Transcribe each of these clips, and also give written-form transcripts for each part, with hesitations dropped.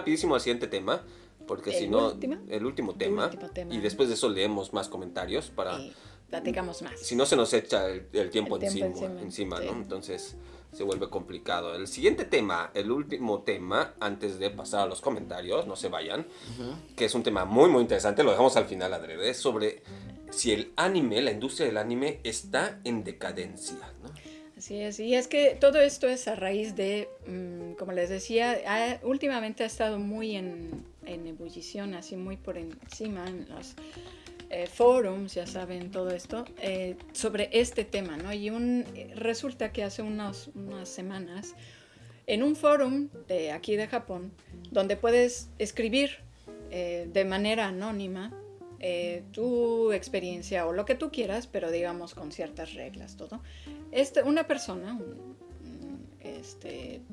rapidísimo al siguiente tema, porque si no, el último tema, y después de eso leemos más comentarios para... Y platicamos más. Si no se nos echa el tiempo encima, ¿no? Entonces se vuelve complicado. El siguiente tema, el último tema, antes de pasar a los comentarios, no se vayan, que es un tema muy, muy interesante, lo dejamos al final adrede, sobre si el anime, la industria del anime, está en decadencia, ¿no? Así es, y es que todo esto es a raíz de, como les decía, últimamente ha estado muy en ebullición, así muy por encima en los forums, ya saben, todo esto, sobre este tema, ¿no? Y resulta que hace unas semanas, en un forum de aquí de Japón, donde puedes escribir de manera anónima tu experiencia o lo que tú quieras, pero digamos con ciertas reglas, todo. Una persona,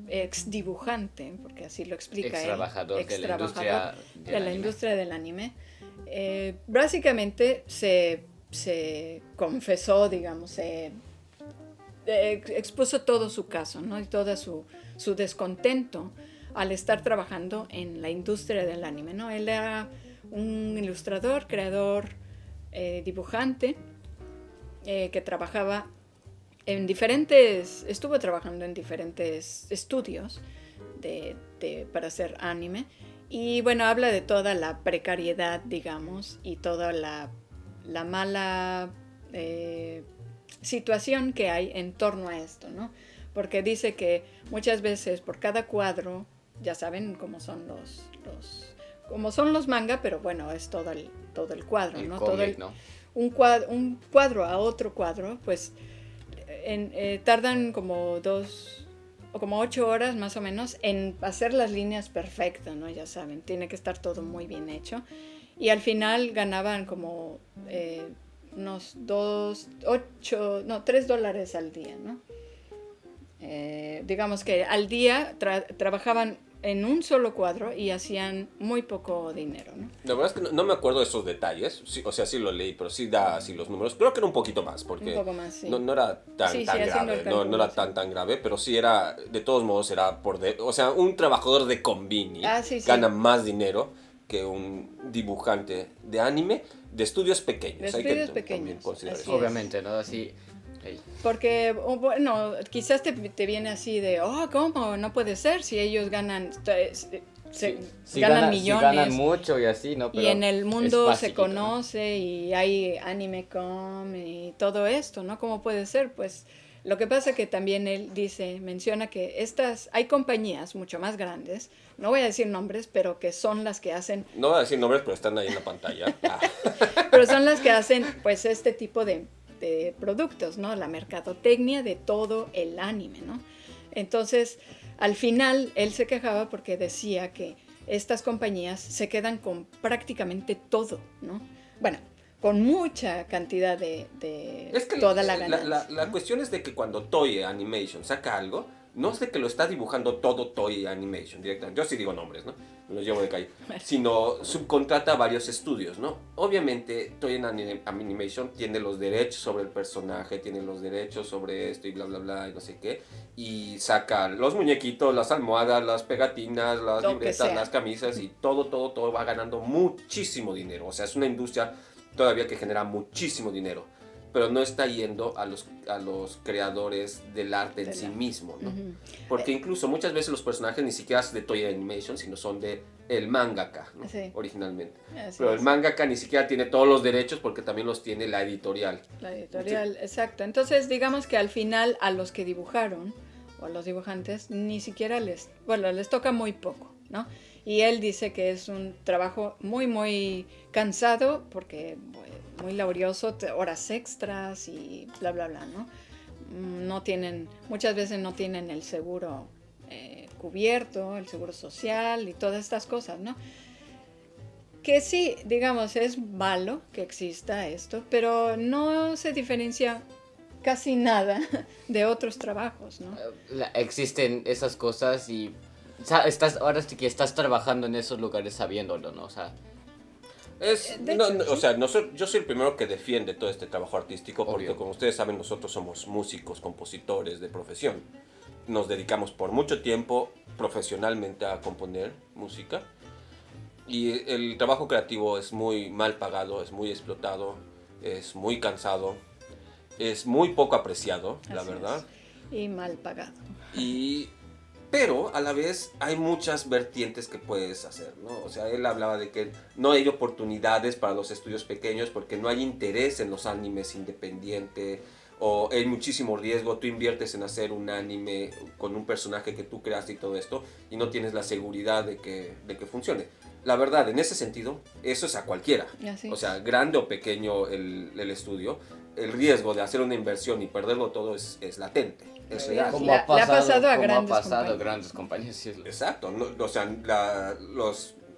ex dibujante, porque así lo explica él, ex trabajador de la industria del anime, básicamente se confesó, digamos, expuso todo su caso, ¿no? Y todo su descontento al estar trabajando en la industria del anime, ¿no? Él era un ilustrador, creador, dibujante, que trabajaba estuvo trabajando en diferentes estudios para hacer anime, y bueno, habla de toda la precariedad, digamos, y toda la mala situación que hay en torno a esto, ¿no? Porque dice que muchas veces por cada cuadro, ya saben cómo son los manga, pero bueno, es todo el cuadro, ¿no? Cómic, ¿no? Un cuadro a otro cuadro, pues tardan como 8 horas más o menos en hacer las líneas perfectas, ¿no? Ya saben, tiene que estar todo muy bien hecho. Y al final ganaban como unos $3 al día, ¿no? Digamos que al día trabajaban en un solo cuadro y hacían muy poco dinero, ¿no? La verdad es que no me acuerdo de esos detalles, sí, o sea, sí lo leí, pero sí da así los números. Creo que era un poquito más, porque un poco más, sí. no era tan grave, no era tan grave, pero sí era, de todos modos era o sea, un trabajador de convini gana más dinero que un dibujante de anime de estudios pequeños. De estudios pequeños, obviamente, ¿no? Así... Porque, bueno, quizás te viene así de, ¿cómo? No puede ser si ellos ganan, ganan millones. Sí ganan mucho y así, ¿no? Pero y en el mundo se conoce, ¿no? Y hay AnimeCom y todo esto, ¿no? ¿Cómo puede ser? Pues lo que pasa que también él menciona que hay compañías mucho más grandes, no voy a decir nombres, pero que son las que hacen... No voy a decir nombres, pero están ahí en la pantalla. Pero son las que hacen, pues, este tipo de productos, ¿no? La mercadotecnia de todo el anime, ¿no? Entonces, al final, él se quejaba porque decía que estas compañías se quedan con prácticamente todo, ¿no? Bueno, con mucha cantidad de es que toda la ganancia. La cuestión es de que cuando Toei Animation saca algo, no es de que lo está dibujando todo Toei Animation directamente. Yo sí digo nombres, ¿no? Me los llevo de calle. Sino subcontrata a varios estudios, ¿no? Obviamente Toei Animation tiene los derechos sobre el personaje, tiene los derechos sobre esto y bla, bla, bla, y no sé qué. Y saca los muñequitos, las almohadas, las pegatinas, las libretas, las camisas y todo va ganando muchísimo dinero. O sea, es una industria todavía que genera muchísimo dinero, pero no está yendo a los creadores del arte en sí mismo, ¿no? Uh-huh. Porque incluso muchas veces los personajes ni siquiera son de Toei Animation, sino son de el mangaka, ¿no? Sí. Originalmente. Pero el mangaka ni siquiera tiene todos los derechos porque también los tiene la editorial. La editorial, sí. Exacto. Entonces, digamos que al final a los que dibujaron, o a los dibujantes, ni siquiera les toca muy poco, ¿no? Y él dice que es un trabajo muy, muy cansado porque muy laborioso, horas extras y bla, bla, bla, ¿no? Muchas veces no tienen el seguro cubierto, el seguro social y todas estas cosas, ¿no? Que sí, digamos, es malo que exista esto, pero no se diferencia casi nada de otros trabajos, ¿no? Existen esas cosas y ahora sí que estás trabajando en esos lugares sabiéndolo, ¿no? O sea, O sea, yo soy el primero que defiende todo este trabajo artístico porque, Obvio. como ustedes saben, nosotros somos músicos, compositores de profesión. Nos dedicamos por mucho tiempo profesionalmente a componer música y el trabajo creativo es muy mal pagado, es muy explotado, es muy cansado, es muy poco apreciado, la Así verdad. es. Y mal pagado. Pero a la vez hay muchas vertientes que puedes hacer, ¿no? O sea, él hablaba de que no hay oportunidades para los estudios pequeños porque no hay interés en los animes independientes o hay muchísimo riesgo. Tú inviertes en hacer un anime con un personaje que tú creaste y todo esto y no tienes la seguridad de que funcione. La verdad, en ese sentido, eso es a cualquiera. Así O es. sea, grande o pequeño el estudio, el riesgo de hacer una inversión y perderlo todo es latente, es real. Como Le ha pasado a como grandes ha pasado a compañías. grandes compañías. Sí. Exacto, o sea,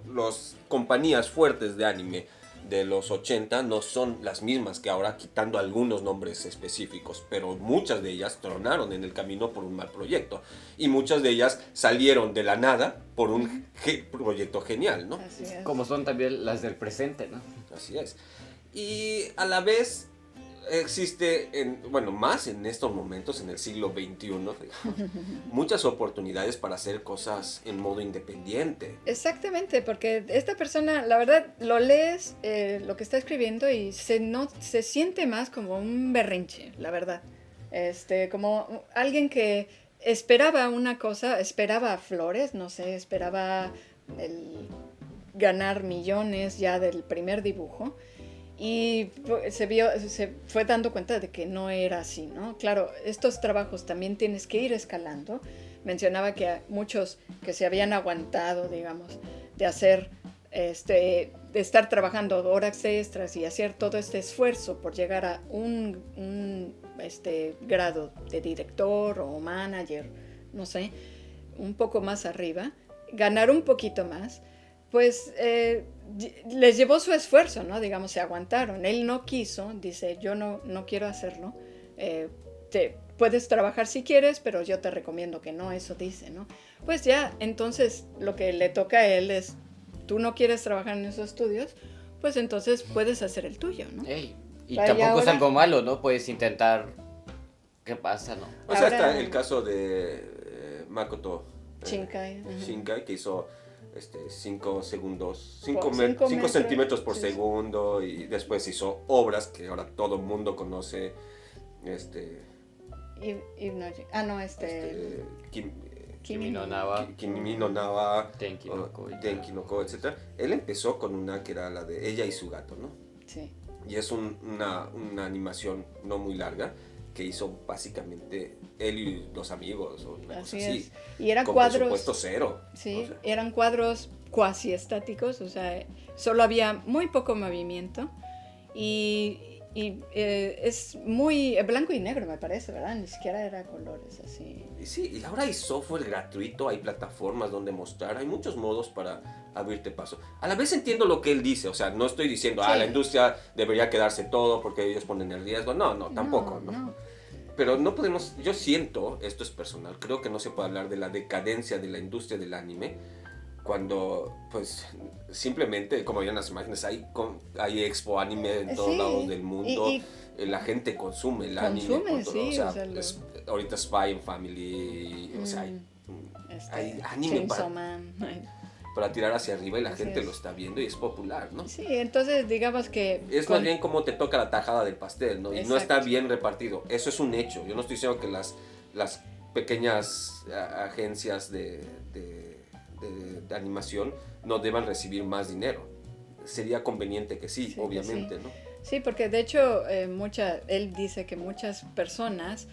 los compañías fuertes de anime de los 80 no son las mismas que ahora, quitando algunos nombres específicos, pero muchas de ellas tronaron en el camino por un mal proyecto y muchas de ellas salieron de la nada por un proyecto genial, ¿no? Así es. Como son también las del presente, ¿no? Así es. Y a la vez existe, más en estos momentos, en el siglo XXI, digamos, muchas oportunidades para hacer cosas en modo independiente. Exactamente, porque esta persona, la verdad, lo lees lo que está escribiendo y se siente más como un berrinche, la verdad. Como alguien que esperaba una cosa, esperaba flores, no sé, esperaba ganar millones ya del primer dibujo. Y se fue dando cuenta de que no era así, ¿no? Claro, estos trabajos también tienes que ir escalando. Mencionaba que muchos que se habían aguantado, digamos, de hacer, de estar trabajando horas extras y hacer todo este esfuerzo por llegar a un grado de director o manager, no sé, un poco más arriba, ganar un poquito más, pues les llevó su esfuerzo, ¿no? Digamos, se aguantaron. Él no quiso, dice, yo no quiero hacerlo. Puedes trabajar si quieres, pero yo te recomiendo que no, eso dice, ¿no? Pues ya, entonces lo que le toca a él es, tú no quieres trabajar en esos estudios, pues entonces puedes hacer el tuyo, ¿no? Ey, y Vaya, tampoco es ahora- algo malo, ¿no? Puedes intentar... ¿Qué pasa, no? O sea, Ahora- está el caso de Makoto Shinkai. Ajá. Shinkai, que hizo 5 segundos, Por 5 5 centímetros por sí. segundo, y después hizo obras que ahora todo el mundo conoce, Kimi no Nawa, Kimi no Nawa, Denki no Ko, Denki no Ko, etc. Él empezó con una que era la de Ella y su gato, ¿no? Sí. Y es una animación no muy larga que hizo básicamente él y los amigos o una Así cosa así. es. Y eran con cuadros. presupuesto cero. Sí, O sea, eran cuadros cuasi estáticos, o sea, solo había muy poco movimiento y es muy blanco y negro, me parece, ¿verdad? Ni siquiera era colores así. y sí, y ahora hay software gratuito, hay plataformas donde mostrar, hay muchos modos para abrirte paso. A la vez entiendo lo que él dice, o sea, no estoy diciendo, Sí. la industria debería quedarse todo porque ellos ponen el riesgo. No, tampoco, ¿no? Pero no podemos, yo siento, esto es personal, creo que no se puede hablar de la decadencia de la industria del anime cuando, pues, simplemente, como veían las imágenes, hay expo anime en todos Sí, lados del mundo, y la gente consume el anime. Consume, sí, o sea, o sea, ahorita Spy and Family, o sea, hay anime Chainsaw Man. para tirar hacia arriba y la Así gente es. lo está viendo y es popular, ¿no? Sí, entonces digamos que... Es más bien como te toca la tajada del pastel, ¿no? Y no está Exacto. bien repartido. Eso es un hecho. Yo no estoy diciendo que las pequeñas agencias de animación no deban recibir más dinero. Sería conveniente que sí, Sí, que obviamente, sí. ¿no? Sí, porque de hecho él dice que muchas personas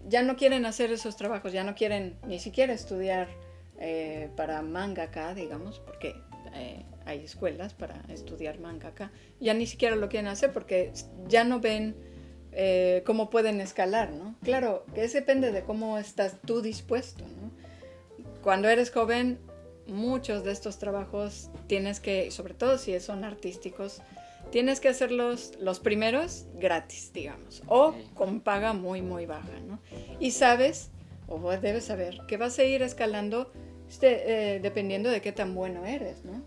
ya no quieren hacer esos trabajos, ya no quieren ni siquiera estudiar para mangaka, digamos, porque hay escuelas para estudiar mangaka, ya ni siquiera lo quieren hacer porque ya no ven cómo pueden escalar, ¿no? Claro, que eso depende de cómo estás tú dispuesto, ¿no? Cuando eres joven, muchos de estos trabajos tienes que, sobre todo si son artísticos, tienes que hacerlos los primeros gratis, digamos, o con paga muy, muy baja, ¿no? Y sabes, o debes saber, que vas a ir escalando dependiendo de qué tan bueno eres, ¿no?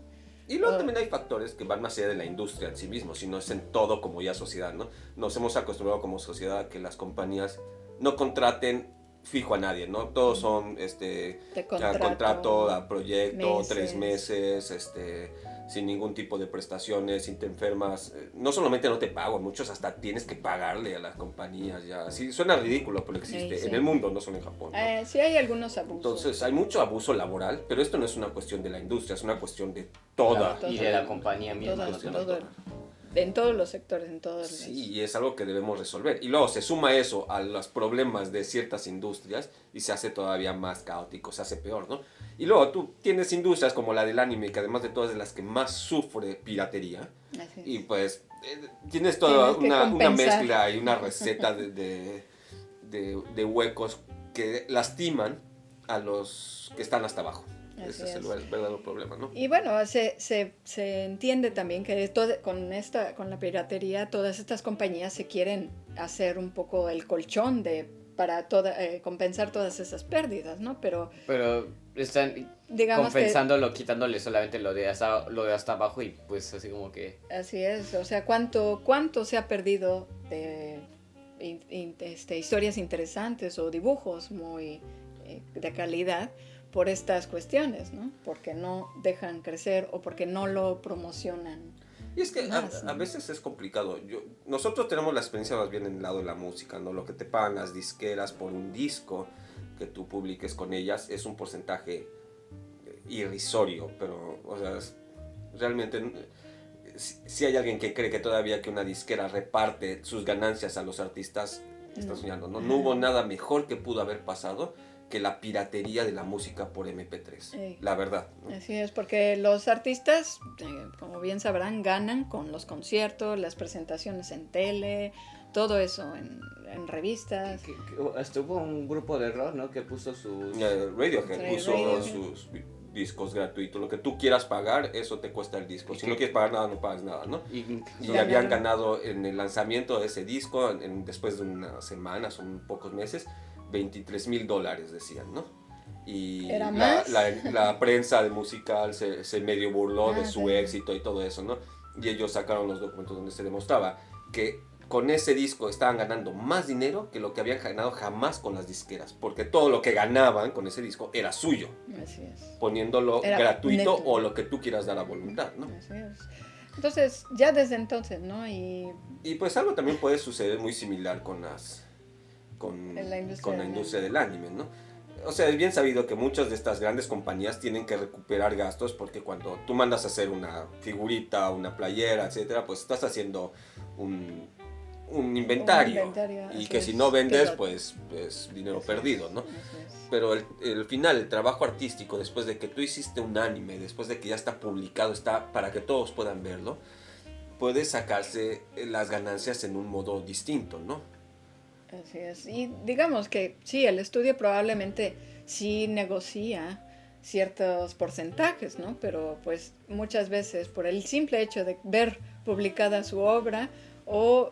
Y luego también hay factores que van más allá de la industria en sí mismo, sino es en todo como ya sociedad, ¿no? Nos hemos acostumbrado como sociedad a que las compañías no contraten fijo a nadie, ¿no? Todos son De a contrato, a proyecto, meses. 3 meses, sin ningún tipo de prestaciones, si te enfermas, no solamente no te pago, muchos hasta tienes que pagarle a las compañías ya. Sí, suena ridículo, pero existe Sí. en el mundo, no solo en Japón, ¿no? Sí hay algunos abusos. Entonces hay mucho abuso laboral, pero esto no es una cuestión de la industria, es una cuestión de toda. Y de la compañía misma. Toda- ¿no? todo- en todos los sectores, en todos los... Sí, y es algo que debemos resolver. Y luego se suma eso a los problemas de ciertas industrias y se hace todavía más caótico, se hace peor, ¿no? Y luego tú tienes industrias como la del anime, que además de todas es de las que más sufre piratería. Así es. Y pues tienes toda Tienes que una compensar. mezcla y una receta de huecos que lastiman a los que están hasta abajo. Así Ese es el es. verdadero problema, ¿no? Y bueno, se entiende también que con la piratería todas estas compañías se quieren hacer un poco el colchón para compensar todas esas pérdidas, ¿no? Pero están digamos compensándolo, quitándole solamente lo de hasta abajo y pues así como que... así es, o sea, cuánto se ha perdido de historias interesantes o dibujos muy de calidad por estas cuestiones, ¿no? Porque no dejan crecer o porque no lo promocionan. Y es que Más, a ¿no? veces es complicado. Nosotros tenemos la experiencia más bien en el lado de la música, ¿no? Lo que te pagan las disqueras por un disco que tú publiques con ellas es un porcentaje irrisorio, pero, o sea, realmente si hay alguien que cree que todavía que una disquera reparte sus ganancias a los artistas, está soñando, ¿no? No hubo nada mejor que pudo haber pasado que la piratería de la música por MP3, Sí. la verdad, ¿no? Así es, porque los artistas, como bien sabrán, ganan con los conciertos, las presentaciones en tele, todo eso en revistas. Estuvo un grupo de rock, ¿no? Que puso sus... Radiohead Sí, puso Radiohead. sus discos gratuitos, lo que tú quieras pagar, eso te cuesta el disco. Si no quieres pagar nada, no pagas nada, ¿no? Y Y Ganaron. habían ganado en el lanzamiento de ese disco, después de unas semanas o pocos meses, $23,000 decían, ¿no? Y ¿Era más? la prensa musical se medio burló de su sí. éxito y todo eso, ¿no? Y ellos sacaron los documentos donde se demostraba que con ese disco estaban ganando más dinero que lo que habían ganado jamás con las disqueras, porque todo lo que ganaban con ese disco era suyo, Así es. poniéndolo Era gratuito neto. o lo que tú quieras dar a voluntad, ¿no? Así es. Entonces, ya desde entonces, ¿no? Y Y pues algo también puede suceder muy similar con En la industria con la del industria del anime, ¿no? O sea, es bien sabido que muchas de estas grandes compañías tienen que recuperar gastos porque cuando tú mandas a hacer una figurita, una playera, etcétera, pues estás haciendo un inventario. Y así que es, si no vendes, que pues es dinero así perdido, es, ¿no? así es. Pero el final, el trabajo artístico, después de que tú hiciste un anime, después de que ya está publicado, está para que todos puedan verlo, puede sacarse las ganancias en un modo distinto, ¿no? Así es. Y digamos que sí, el estudio probablemente sí negocia ciertos porcentajes, ¿no? Pero pues muchas veces por el simple hecho de ver publicada su obra o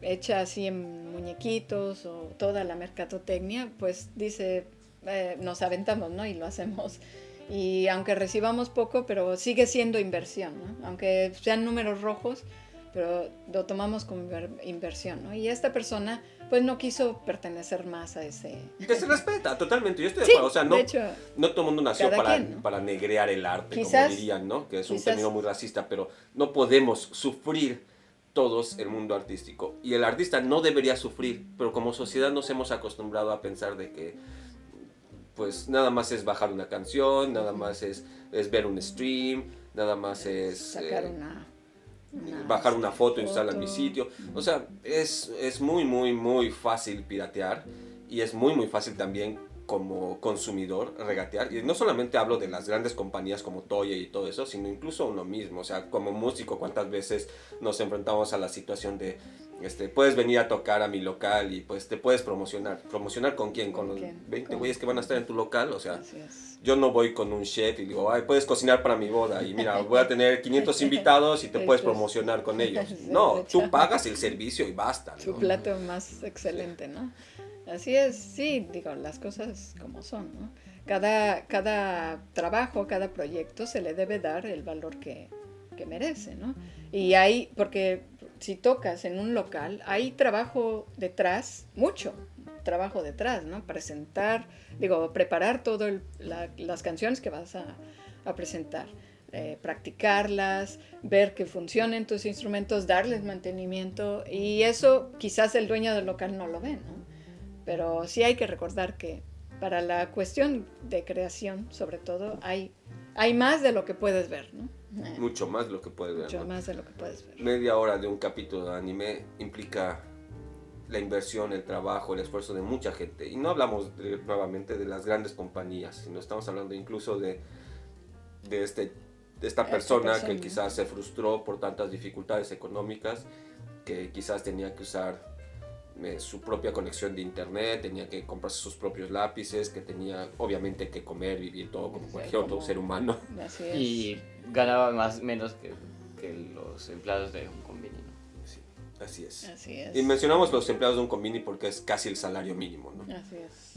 hecha así en muñequitos o toda la mercadotecnia, pues dice, nos aventamos, ¿no? Y lo hacemos. Y aunque recibamos poco, pero sigue siendo inversión, ¿no? Aunque sean números rojos, pero lo tomamos como inversión, ¿no? Y esta persona pues no quiso pertenecer más a ese... Que se respeta totalmente, yo estoy de Sí, acuerdo, o sea, no, de hecho, no todo el mundo nació cada para, quien, ¿no? para negrear el arte, Quizás- como dirían, ¿no? Que es un quizás- término muy racista, pero no podemos sufrir todos el mundo artístico. Y el artista no debería sufrir, pero como sociedad nos hemos acostumbrado a pensar de que pues nada más es bajar una canción, nada más es ver un stream, nada más es sacar bajar una foto e instalarla en mi sitio. O sea, es muy, muy, muy fácil piratear y es muy, muy fácil también como consumidor regatear. Y no solamente hablo de las grandes compañías como Toei y todo eso, sino incluso uno mismo. O sea, como músico, ¿cuántas veces nos enfrentamos a la situación de puedes venir a tocar a mi local y pues te puedes promocionar? ¿Promocionar con quién? ¿Con los 20 güeyes que van a estar en tu local? O sea, Así es. yo no voy con un chef y digo, ay, puedes cocinar para mi boda y mira, voy a tener 500 invitados y te puedes promocionar con ellos. No, tú pagas el servicio y basta, Su ¿no? plato más excelente, ¿no? Así es, sí, digo, las cosas como son, ¿no? cada trabajo, cada proyecto se le debe dar el valor que merece, ¿no? Y hay, porque si tocas en un local, hay trabajo detrás, mucho trabajo detrás, ¿no? Preparar todas las canciones que vas a presentar, practicarlas, ver que funcionen tus instrumentos, darles mantenimiento, y eso quizás el dueño del local no lo ve, ¿no? Pero sí hay que recordar que para la cuestión de creación, sobre todo, hay más de lo que puedes ver, ¿no? Mucho más de lo que puedes ver. Mucho ¿no? más de lo que puedes ver. Media hora de un capítulo de anime implica la inversión, el trabajo, el esfuerzo de mucha gente. Y no hablamos nuevamente de las grandes compañías, sino estamos hablando incluso de esta persona que quizás se frustró por tantas dificultades económicas, que quizás tenía que usar su propia conexión de internet, tenía que comprarse sus propios lápices, que tenía obviamente que comer, vivir todo como cualquier otro ser humano. Así es. Y ganaba menos que los empleados de un convenio. Sí, así es. Así es. Y mencionamos los empleados de un convini porque es casi el salario mínimo, ¿no? Así es.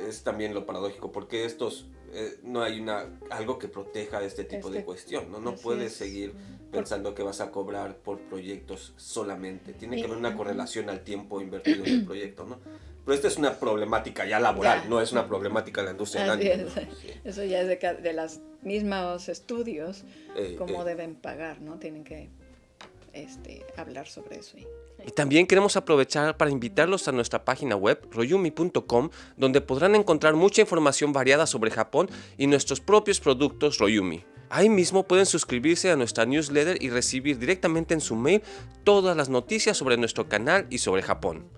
Es también lo paradójico, porque no hay algo que proteja este tipo de cuestión, ¿no? No puedes seguir pensando que vas a cobrar por proyectos solamente. Tiene que haber una correlación al tiempo invertido en el proyecto, ¿no? Pero esta es una problemática ya laboral, no es una problemática de la industria del anime, ¿no? Sí. Eso ya es de los mismos estudios, cómo deben pagar, ¿no? Tienen que hablar sobre eso. Y también queremos aprovechar para invitarlos a nuestra página web royumi.com, donde podrán encontrar mucha información variada sobre Japón y nuestros propios productos Royumi. Ahí mismo pueden suscribirse a nuestra newsletter y recibir directamente en su mail todas las noticias sobre nuestro canal y sobre Japón.